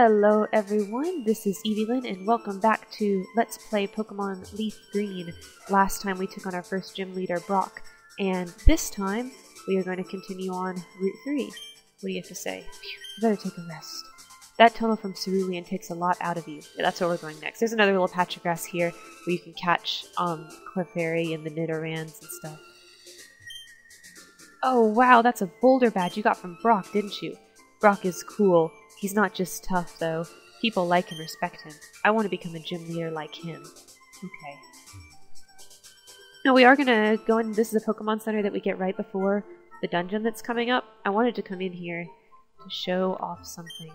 Hello everyone, this is Evelyn and welcome back to Let's Play Pokemon Leaf Green. Last time we took on our first gym leader, Brock, and this time we are going to continue on Route 3. What do you have to say? Phew, I better take a rest. That tunnel from Cerulean takes a lot out of you. Yeah, that's where we're going next. There's another little patch of grass here where you can catch Clefairy and the Nidorans and stuff. Oh wow, that's a boulder badge you got from Brock, didn't you? Brock is cool. He's not just tough, though. People like and respect him. I want to become a gym leader like him. Okay. Now we are going to go in. This is a Pokemon Center that we get right before the dungeon that's coming up. I wanted to come in here to show off something.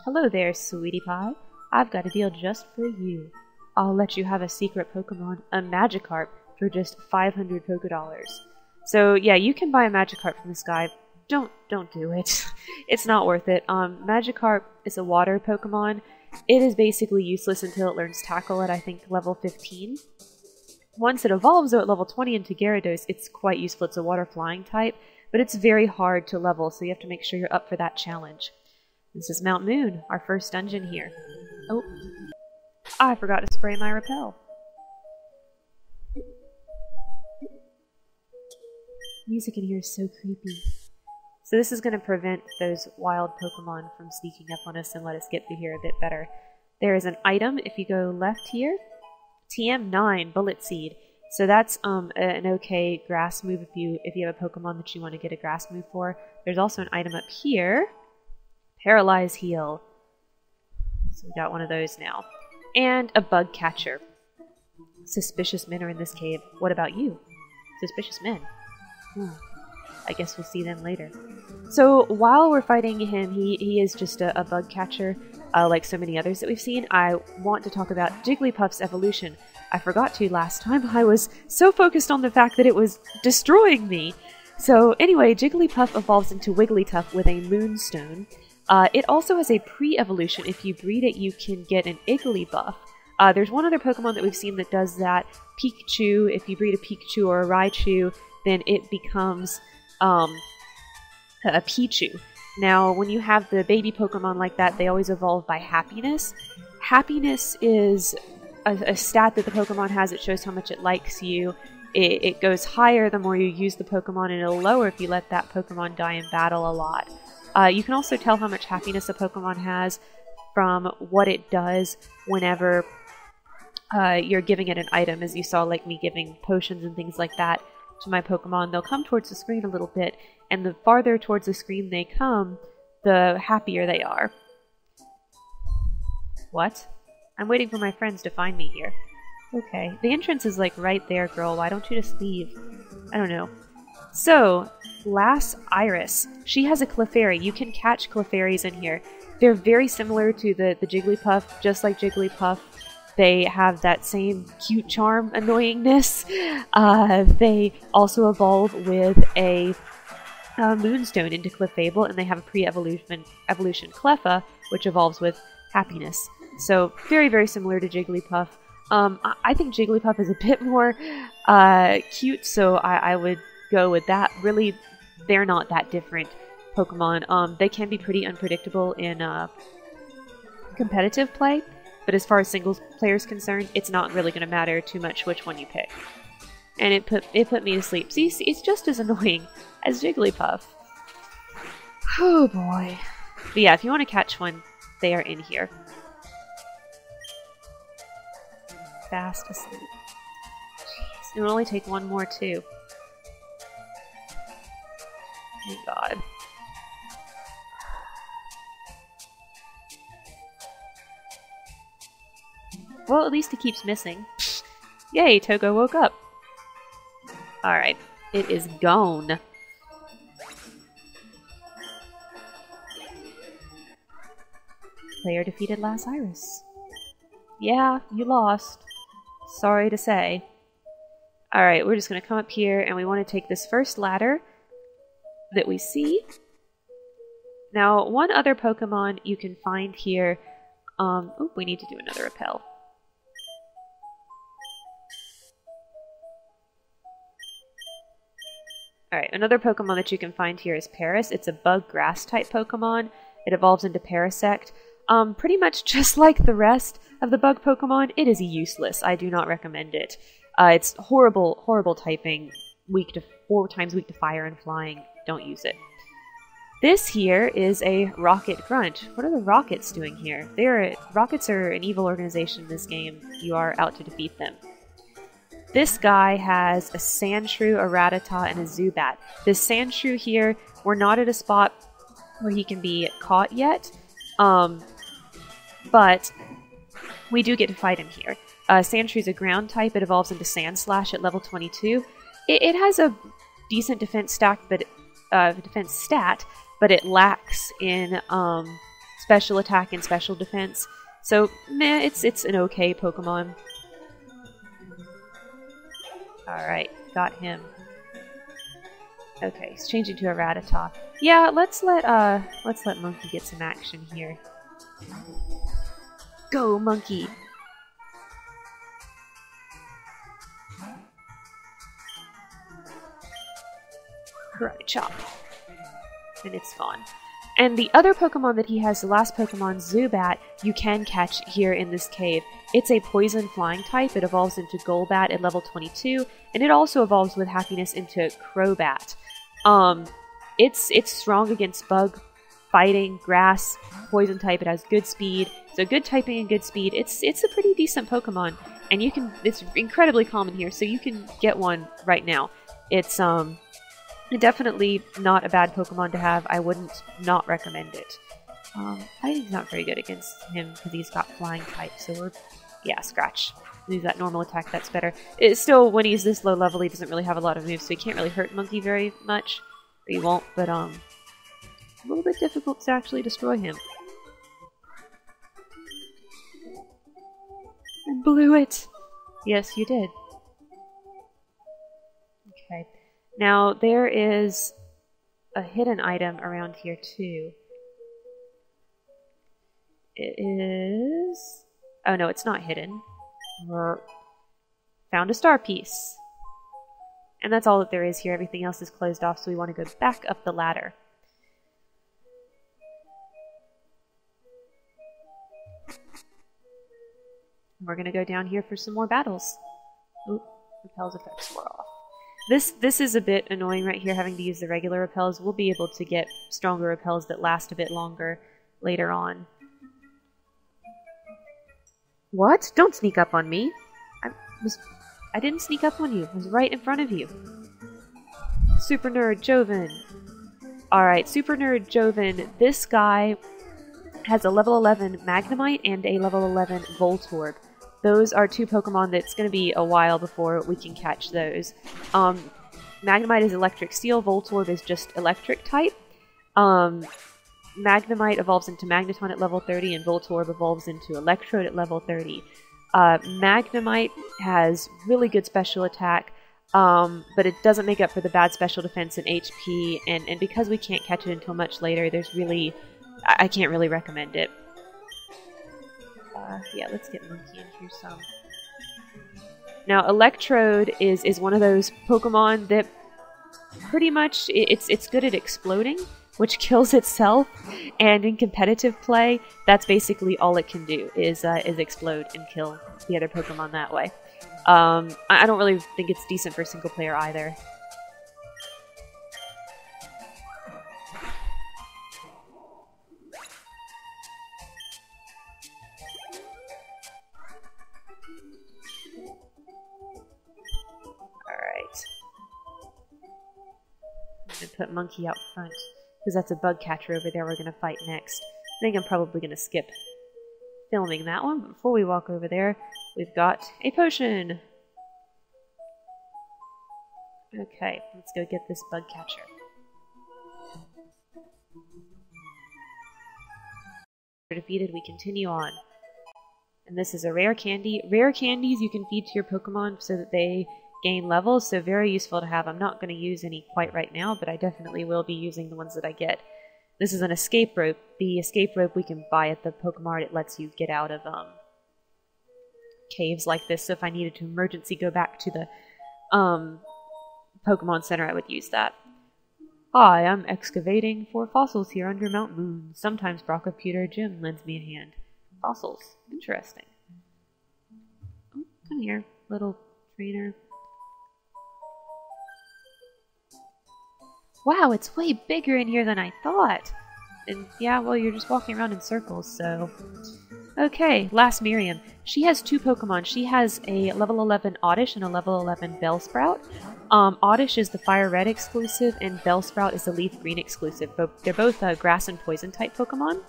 Hello there, sweetie pie. I've got a deal just for you. I'll let you have a secret Pokemon, a Magikarp, for just 500 Pokédollars. So yeah, you can buy a Magikarp from this guy. Don't do it. It's not worth it. Magikarp is a water Pokemon. It is basically useless until it learns Tackle at, I think, level 15. Once it evolves, though, at level 20 into Gyarados, it's quite useful. It's a water flying type, but it's very hard to level, so you have to make sure you're up for that challenge. This is Mount Moon, our first dungeon here. Oh, I forgot to spray my repel. Music in here is so creepy. So this is going to prevent those wild Pokemon from sneaking up on us and let us get through here a bit better. There is an item if you go left here. TM9, Bullet Seed. So that's an okay grass move if you have a Pokemon that you want to get a grass move for. There's also an item up here. Paralyze Heal. So we got one of those now. And a Bug Catcher. Suspicious men are in this cave. What about you? Suspicious men. I guess we'll see them later. So while we're fighting him, he is just a bug catcher, like so many others that we've seen. I want to talk about Jigglypuff's evolution. I forgot to last time. I was so focused on the fact that it was destroying me. So anyway, Jigglypuff evolves into Wigglytuff with a Moonstone. It also has a pre-evolution. If you breed it, you can get an Igglybuff. There's one other Pokemon that we've seen that does that. Pikachu. If you breed a Pikachu or a Raichu, then it becomes a Pichu. Now, when you have the baby Pokemon like that, they always evolve by happiness. Happiness is a stat that the Pokemon has. It shows how much it likes you. It goes higher the more you use the Pokemon, and it'll lower if you let that Pokemon die in battle a lot. You can also tell how much happiness a Pokemon has from what it does whenever you're giving it an item, as you saw, like me giving potions and things like that to my Pokemon. They'll come towards the screen a little bit, and the farther towards the screen they come, the happier they are. What? I'm waiting for my friends to find me here. Okay, the entrance is like right there, girl. Why don't you just leave? I don't know. So, Glass Iris. She has a Clefairy. You can catch Clefairies in here. They're very similar to the Jigglypuff, just like Jigglypuff. They have that same cute charm annoyingness. They also evolve with a Moonstone into Clefable, and they have a pre-evolution Cleffa, which evolves with happiness. So very, very similar to Jigglypuff. I think Jigglypuff is a bit more cute, so I would go with that. Really, they're not that different Pokemon. They can be pretty unpredictable in competitive play. But as far as single player is concerned, it's not really going to matter too much which one you pick. And it put me to sleep. See, it's just as annoying as Jigglypuff. Oh boy. But yeah, if you want to catch one, they are in here. Fast asleep. Jeez, it will only take one more too. Thank God. Well, at least he keeps missing. Yay, Togo woke up. Alright, it is gone. Player defeated Glass Iris. Yeah, you lost. Sorry to say. Alright, we're just going to come up here and we want to take this first ladder that we see. Now, one other Pokemon you can find here. Oh, we need to do another repel. Alright, another Pokemon that you can find here is Paris. It's a bug grass type Pokemon. It evolves into Parasect. Pretty much just like the rest of the bug Pokemon, it is useless. I do not recommend it. It's horrible, horrible typing, 4 times weak to fire and flying. Don't use it. This here is a Rocket Grunt. What are the Rockets doing here? Rockets are an evil organization in this game. You are out to defeat them. This guy has a Sandshrew, a Rattata, and a Zubat. This Sandshrew here, we're not at a spot where he can be caught yet, but we do get to fight him here. Sandshrew is a ground type. It evolves into Sandslash at level 22. It has a decent defense stat, but it lacks in special attack and special defense. So, meh, it's an okay Pokemon. Alright, got him. Okay, he's changing to a Rattata. Yeah, let's let Monkey get some action here. Go, Monkey! Karate Chop. And it's gone. And the other Pokemon that he has, the last Pokemon, Zubat, you can catch here in this cave. It's a poison flying type. It evolves into Golbat at level 22, and it also evolves with Happiness into Crobat. It's strong against bug, fighting, grass, poison type. It has good speed, so good typing and good speed. It's a pretty decent Pokemon, and it's incredibly common here, so you can get one right now. It's definitely not a bad Pokemon to have. I wouldn't not recommend it. Fighting's not very good against him because he's got flying type, so scratch. Use that normal attack, that's better. It's still, when he's this low level, he doesn't really have a lot of moves, so he can't really hurt Monkey very much. Or he won't, but a little bit difficult to actually destroy him. I blew it! Yes, you did. Okay. Now, there is a hidden item around here, too. It is... Oh, no, it's not hidden. Found a star piece. And that's all that there is here. Everything else is closed off, so we want to go back up the ladder. We're going to go down here for some more battles. Oop, repels effects wore off. This is a bit annoying right here, having to use the regular repels. We'll be able to get stronger repels that last a bit longer later on. What? Don't sneak up on me. I didn't sneak up on you. I was right in front of you. Super Nerd Joven. Alright, Super Nerd Joven. This guy has a level 11 Magnemite and a level 11 Voltorb. Those are 2 Pokemon that's going to be a while before we can catch those. Magnemite is Electric Steel, Voltorb is just Electric type. Magnemite evolves into Magneton at level 30, and Voltorb evolves into Electrode at level 30. Magnemite has really good special attack, but it doesn't make up for the bad special defense and HP, and because we can't catch it until much later, I can't really recommend it. Yeah, let's get Monkey in here some. Now, Electrode is one of those Pokemon that pretty much it's good at exploding, which kills itself, and in competitive play, that's basically all it can do is explode and kill the other Pokemon that way. I don't really think it's decent for single player either. Put Monkey out front, because that's a bug catcher over there we're going to fight next. I think I'm probably going to skip filming that one, but before we walk over there, we've got a potion! Okay, let's go get this bug catcher. Defeated, we continue on. And this is a rare candy. Rare candies you can feed to your Pokemon so that they gain levels, so very useful to have. I'm not going to use any quite right now, but I definitely will be using the ones that I get. This is an escape rope. The escape rope we can buy at the Pokemart. It lets you get out of caves like this, so if I needed to emergency go back to the Pokemon Center, I would use that. Hi, I'm excavating for fossils here under Mount Moon. Sometimes Brock Computer Jim lends me a hand. Fossils. Interesting. Oh, come here, little trainer. Wow, it's way bigger in here than I thought. And yeah, well, you're just walking around in circles, so... Okay, last Miriam. She has two Pokemon. She has a level 11 Oddish and a level 11 Bellsprout. Oddish is the Fire Red exclusive, and Bellsprout is the Leaf Green exclusive. They're both Grass and Poison type Pokemon.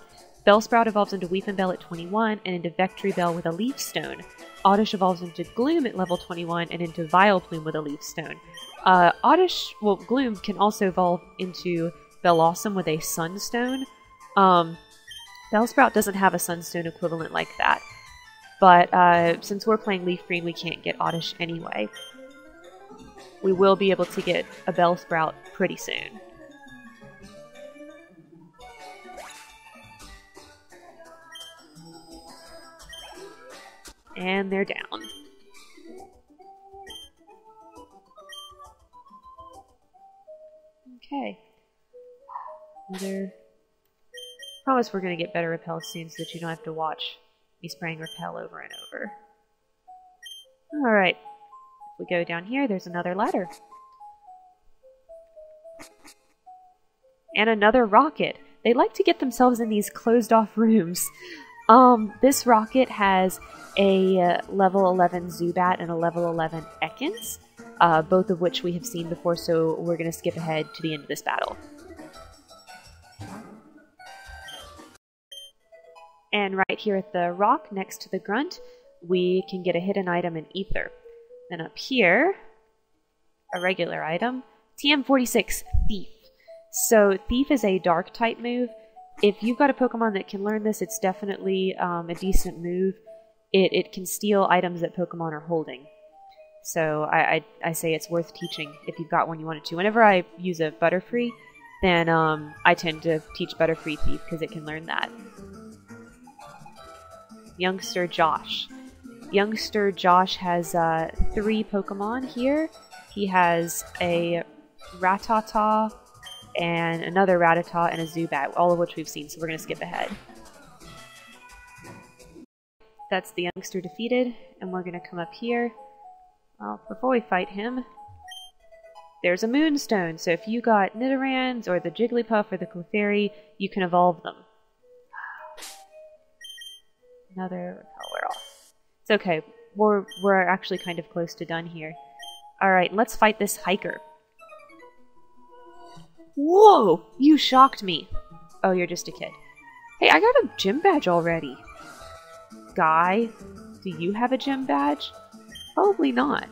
Bellsprout evolves into Weepinbell at 21 and into Victreebel with a Leaf Stone. Oddish evolves into Gloom at level 21 and into Vileplume with a Leaf Stone. Gloom can also evolve into Bellossom with a Sunstone. Bellsprout doesn't have a Sunstone equivalent like that. But since we're playing Leaf Green, we can't get Oddish anyway. We will be able to get a Bellsprout pretty soon. And they're down. Okay. Promise we're going to get better repel soon so that you don't have to watch me spraying repel over and over. Alright. If we go down here, there's another ladder. And another rocket. They like to get themselves in these closed-off rooms. This rocket has a level 11 Zubat and a level 11 Ekans, both of which we have seen before, so we're going to skip ahead to the end of this battle. And right here at the rock next to the grunt, we can get a hidden item in Ether. Then up here, a regular item, TM46, Thief. So Thief is a dark type move. If you've got a Pokemon that can learn this, it's definitely a decent move. It can steal items that Pokemon are holding. So I say it's worth teaching if you've got one you wanted to. Whenever I use a Butterfree, then I tend to teach Butterfree Thief because it can learn that. Youngster Josh. Youngster Josh has 3 Pokemon here. He has a Rattata, and another Rattata, and a Zubat, all of which we've seen, so we're going to skip ahead. That's the youngster defeated, and we're going to come up here. Well, before we fight him, there's a Moonstone, so if you got Nidorans, or the Jigglypuff, or the Clefairy, you can evolve them. Another repel wear off. It's okay, we're actually kind of close to done here. Alright, let's fight this hiker. Whoa! You shocked me! Oh, you're just a kid. Hey, I got a gym badge already. Guy, do you have a gym badge? Probably not.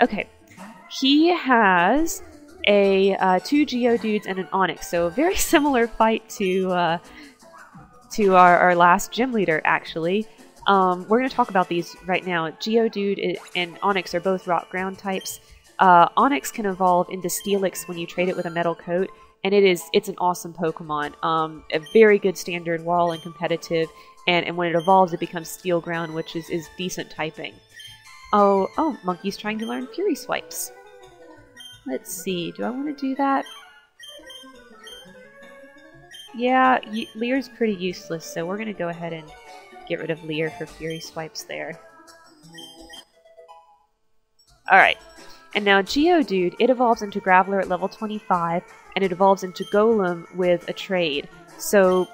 Okay. He has a 2 Geodudes and an Onix, so a very similar fight to our last gym leader, actually. We're going to talk about these right now. Geodude and Onix are both rock ground types. Onix can evolve into Steelix when you trade it with a metal coat, and it's an awesome Pokemon. A very good standard wall and competitive, and when it evolves it becomes Steel Ground, which is decent typing. Oh, Monkey's trying to learn Fury Swipes. Let's see, do I want to do that? Yeah, Leer's pretty useless, so we're going to go ahead and get rid of Leer for Fury Swipes there. Alright. And now Geodude, it evolves into Graveler at level 25, and it evolves into Golem with a trade. So,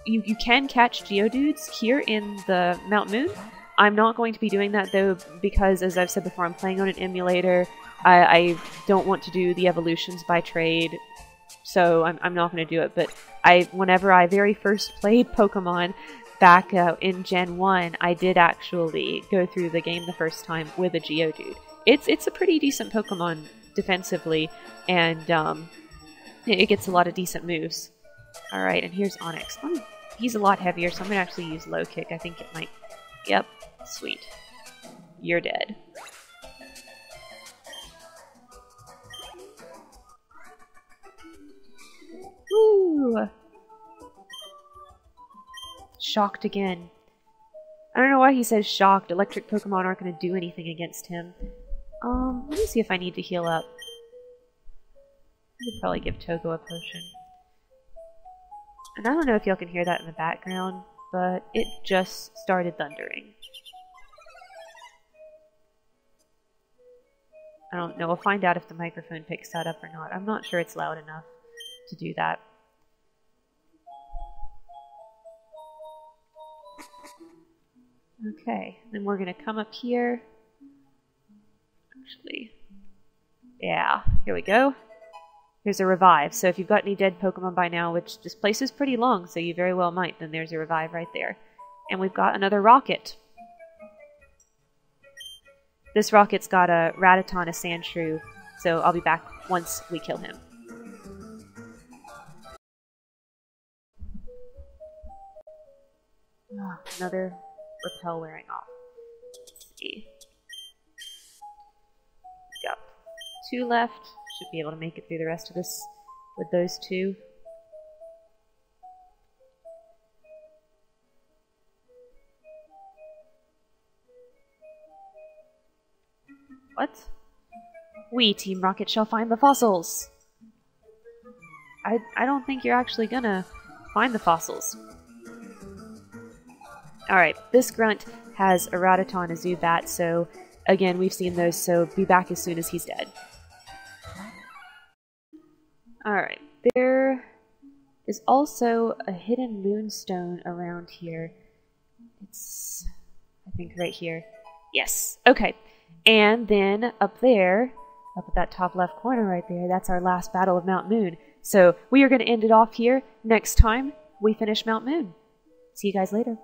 you can catch Geodudes here in the Mount Moon. I'm not going to be doing that, though, because, as I've said before, I'm playing on an emulator. I don't want to do the evolutions by trade, so I'm not going to do it. But whenever I very first played Pokemon back in Gen 1, I did actually go through the game the first time with a Geodude. It's a pretty decent Pokemon defensively, and it gets a lot of decent moves. Alright, and here's Onix. He's a lot heavier, so I'm going to actually use Low Kick. I think it might... Yep, sweet. You're dead. Woo! Shocked again. I don't know why he says shocked. Electric Pokemon aren't going to do anything against him. Let me see if I need to heal up. could probably give Togo a potion. And I don't know if y'all can hear that in the background, but it just started thundering. I don't know, we'll find out if the microphone picks that up or not. I'm not sure it's loud enough to do that. Okay, then we're going to come up here. Actually, yeah, here we go. Here's a revive. So if you've got any dead Pokemon by now, which this place is pretty long, so you very well might, then there's a revive right there. And we've got another rocket. This rocket's got a Rattata, a Sandshrew, so I'll be back once we kill him. Oh, another repel wearing off. Let's see. We've got 2 left. Should be able to make it through the rest of this with those 2. What? We, Team Rocket, shall find the fossils! I don't think you're actually gonna find the fossils. Alright, this grunt has a Rattata and a Zubat, so again, we've seen those, so be back as soon as he's dead. Alright, there is also a hidden moonstone around here. It's, I think, right here. Yes, okay. And then up there, up at that top left corner right there, that's our last battle of Mount Moon. So we are going to end it off here. Next time, we finish Mount Moon. See you guys later.